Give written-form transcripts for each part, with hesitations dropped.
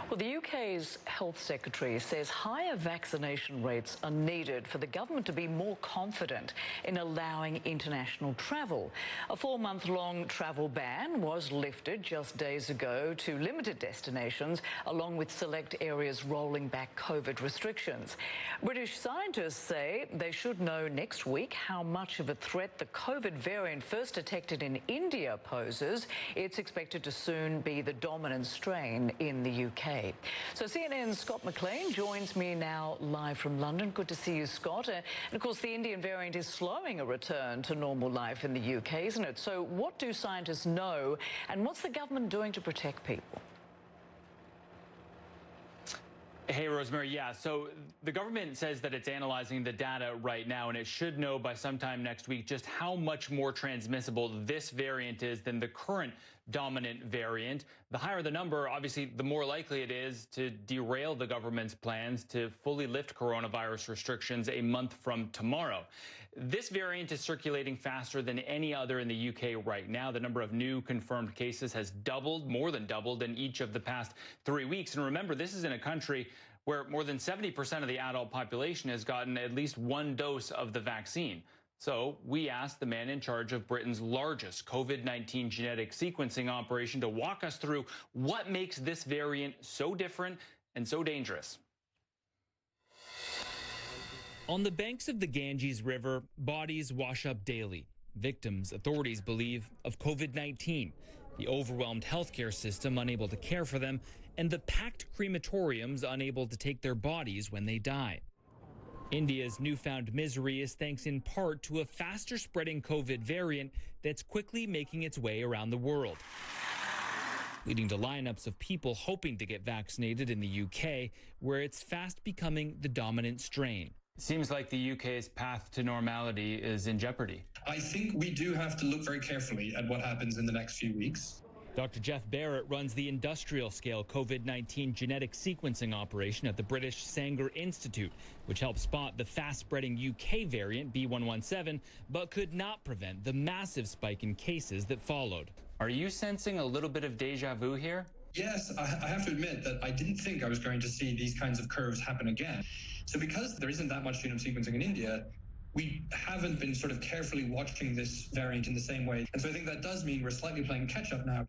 Well, the UK's Health Secretary says higher vaccination rates are needed for the government to be more confident in allowing international travel. A 4-month-long travel ban was lifted just days ago to limited destinations, along with select areas rolling back COVID restrictions. British scientists say they should know next week how much of a threat the COVID variant first detected in India poses. It's expected to soon be the dominant strain in the UK. So CNN's Scott McLean joins me now live from London. Good to see you, Scott. And of course, the Indian variant is slowing a return to normal life in the UK, isn't it? So what do scientists know, and what's the government doing to protect people? Hey, Rosemary. Yeah, so the government says that it's analyzing the data right now, and it should know by sometime next week just how much more transmissible this variant is than the current dominant variant. The higher the number, obviously, the more likely it is to derail the government's plans to fully lift coronavirus restrictions a month from tomorrow. This variant is circulating faster than any other in the UK right now. The number of new confirmed cases has doubled, more than doubled, in each of the past 3 weeks. And remember, this is in a country where more than 70% of the adult population has gotten at least one dose of the vaccine. So we asked the man in charge of Britain's largest COVID-19 genetic sequencing operation to walk us through what makes this variant so different and so dangerous. On the banks of the Ganges River, bodies wash up daily. Victims, authorities believe, of COVID-19. The overwhelmed healthcare system unable to care for them, and the packed crematoriums unable to take their bodies when they die. India's newfound misery is thanks in part to a faster spreading COVID variant that's quickly making its way around the world, leading to lineups of people hoping to get vaccinated in the UK, where it's fast becoming the dominant strain. Seems like the UK's path to normality is in jeopardy. I think we do have to look very carefully at what happens in the next few weeks. Dr. Jeff Barrett runs the industrial-scale COVID-19 genetic sequencing operation at the British Sanger Institute, which helped spot the fast-spreading UK variant B.1.1.7, but could not prevent the massive spike in cases that followed. Are you sensing a little bit of deja vu here? Yes, I have to admit that I didn't think I was going to see these kinds of curves happen again. So because there isn't that much genome sequencing in India, we haven't been sort of carefully watching this variant in the same way. And so I think that does mean we're slightly playing catch up now.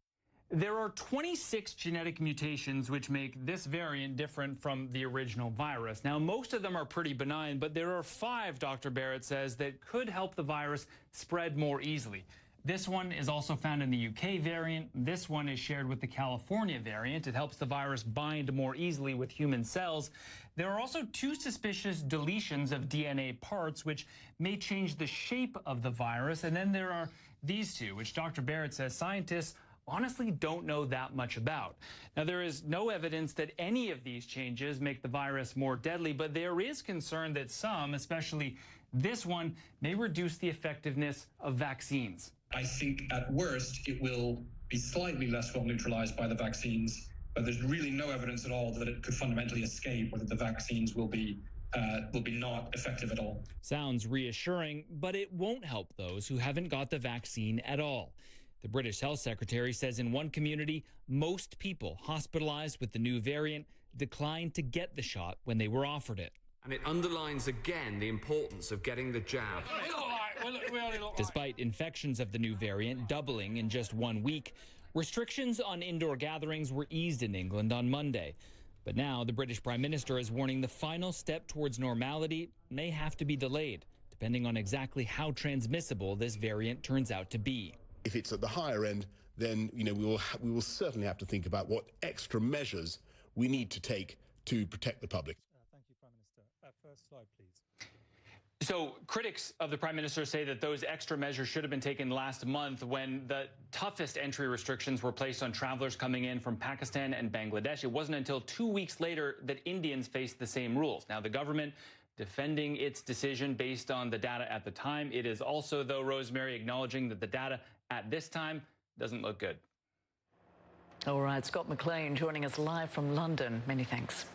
There are 26 genetic mutations which make this variant different from the original virus. Now, most of them are pretty benign, but there are 5, Dr. Barrett says, that could help the virus spread more easily. This one is also found in the UK variant. This one is shared with the California variant. It helps the virus bind more easily with human cells. There are also 2 suspicious deletions of DNA parts, which may change the shape of the virus. And then there are these 2, which Dr. Barrett says scientists honestly don't know that much about. Now, there is no evidence that any of these changes make the virus more deadly, but there is concern that some, especially this one, may reduce the effectiveness of vaccines. I think at worst it will be slightly less well neutralized by the vaccines, but there's really no evidence at all that it could fundamentally escape, or that the vaccines will be not effective at all. Sounds reassuring, but it won't help those who haven't got the vaccine at all. The British Health Secretary says in one community, most people hospitalized with the new variant declined to get the shot when they were offered it. And it underlines again the importance of getting the jab. Despite infections of the new variant doubling in just 1 week, restrictions on indoor gatherings were eased in England on Monday. But now the British Prime Minister is warning the final step towards normality may have to be delayed, depending on exactly how transmissible this variant turns out to be. If it's at the higher end, then we will certainly have to think about what extra measures we need to take to protect the public. Thank you, Prime Minister. First slide, please. So critics of the Prime Minister say that those extra measures should have been taken last month when the toughest entry restrictions were placed on travelers coming in from Pakistan and Bangladesh. It wasn't until 2 weeks later that Indians faced the same rules. Now, the government defending its decision based on the data at the time. It is also, though, Rosemary, acknowledging that the data at this time doesn't look good. All right, Scott McLean joining us live from London. Many thanks.